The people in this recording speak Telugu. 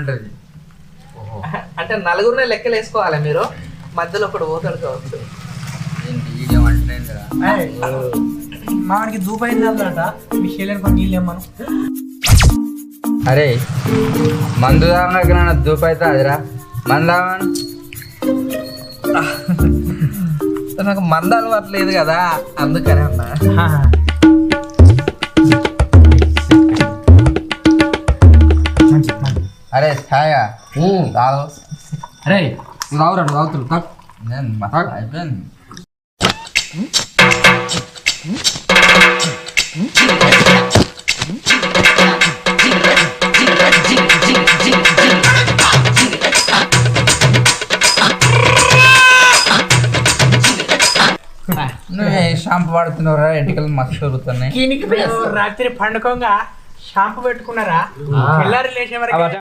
ఉంటుంది. అంటే నలుగురినే లెక్కలు వేసుకోవాలి మీరు, మధ్యలో ఒకడు పోతాడు కావచ్చు. మావాడికి దూపైంది అన్నట మీ షేలేని కొన్ని నీళ్ళు ఏమను. అరే మందు తాగన దూపు అయితే అదిరా మందు తాగను. నాకు మంద అలవాట్లేదు కదా అందుకనే అన్నా. అరే ఛాయా తాగు. అరే రావురా తాగుతారు నేను అయిపోయింది. నువ్వు షాంపూ వాడుతున్నావురా, ఎంటికలు మస్తు పెరుగుతున్నాయి. రాత్రి పండుకోగా షాంపూ పెట్టుకున్నారా? తెల్లారి లేచే వరకు